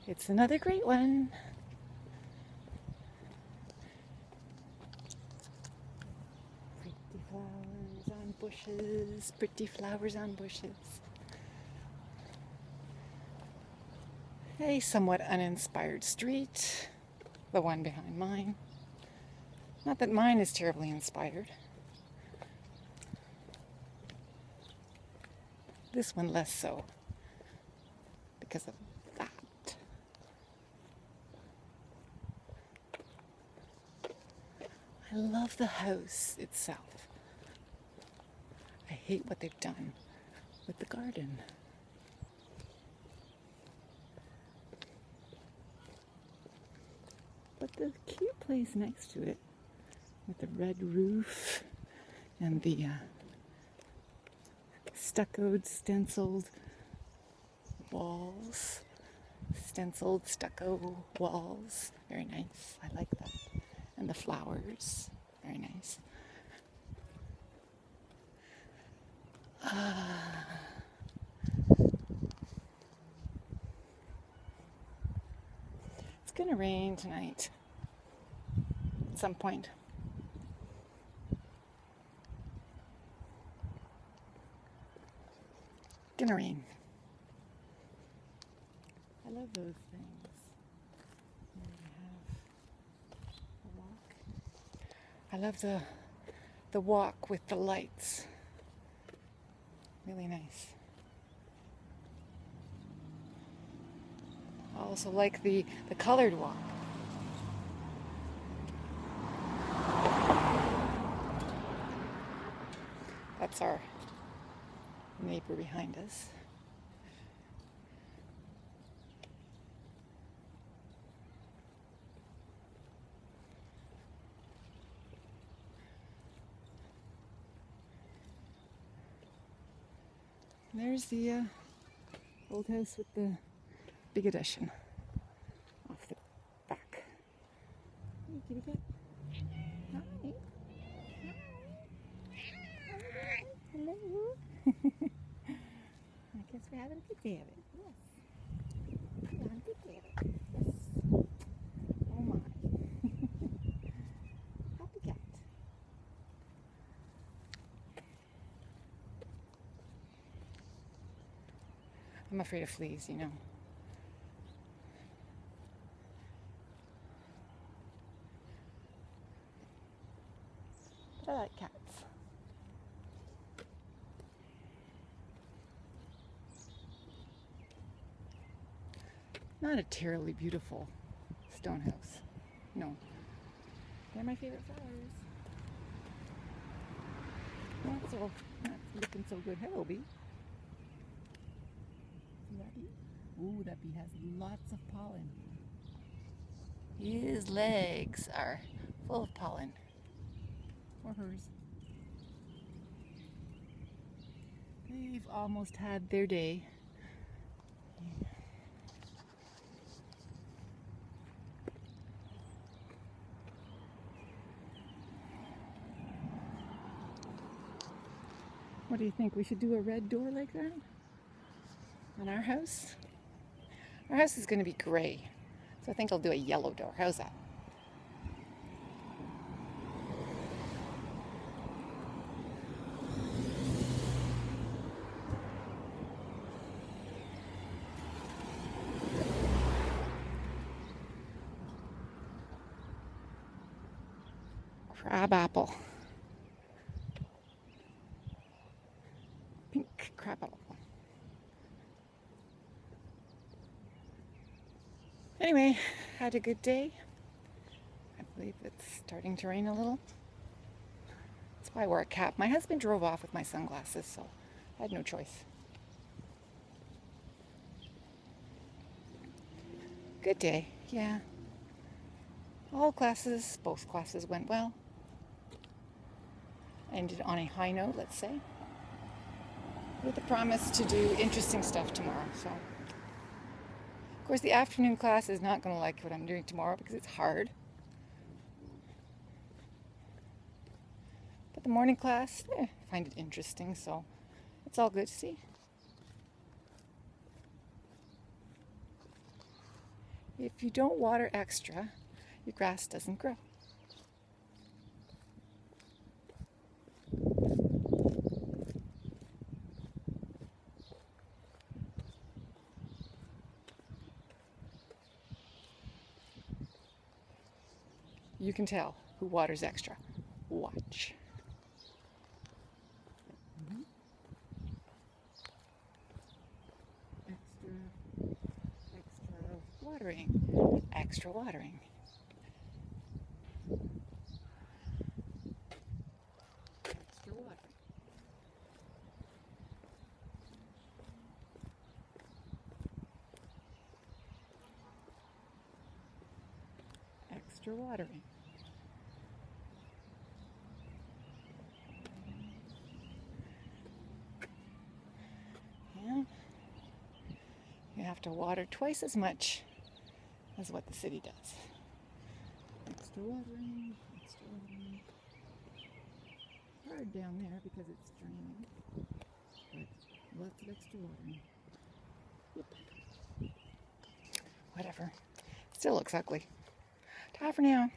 It's another great one. Pretty flowers on bushes, pretty flowers on bushes. A somewhat uninspired street, the one behind mine. Not that mine is terribly inspired. This one less so, because of that. I love the house itself. I hate what they've done with the garden. But the cute place next to it, with the red roof and the stuccoed, stenciled walls, stenciled stucco walls, very nice. I like that. And the flowers, very nice. It's gonna rain tonight at some point. Gonna rain. I love those things. Here we have a walk. I love the walk with the lights. Really nice. I also like the colored walk. That's our neighbor behind us. And there's the old house with the big addition off the back. Hey, kitty cat. Hi. Hi. Hello. I guess we're having a good day of it. Yes. We're having a good day of it. Yes. Oh my. Happy cat. I'm afraid of fleas, you know. But I like cats. Not a terribly beautiful stone house. No. They're my favorite flowers. Not looking so good. Hello, bee. See that bee? Ooh, that bee has lots of pollen. His legs are full of pollen. Or hers. They've almost had their day. What do you think? We should do a red door like that on our house? Our house is going to be gray, so I think I'll do a yellow door. How's that? Crab apple. Pink crab apple. Anyway, had a good day. I believe it's starting to rain a little. That's why I wore a cap. My husband drove off with my sunglasses, so I had no choice. Good day, yeah. Both classes went well. Ended on a high note, let's say. With a promise to do interesting stuff tomorrow, so. Of course, the afternoon class is not going to like what I'm doing tomorrow because it's hard. But the morning class, I find it interesting, so it's all good to see. If you don't water extra, your grass doesn't grow. You can tell who waters extra. Watch. Extra watering. Extra watering. Extra watering. Extra watering. Yeah. You have to water twice as much as what the city does. Extra watering, extra watering. Hard down there because it's draining, but lots of extra watering. Yep. Whatever. Still looks ugly. Ta for now.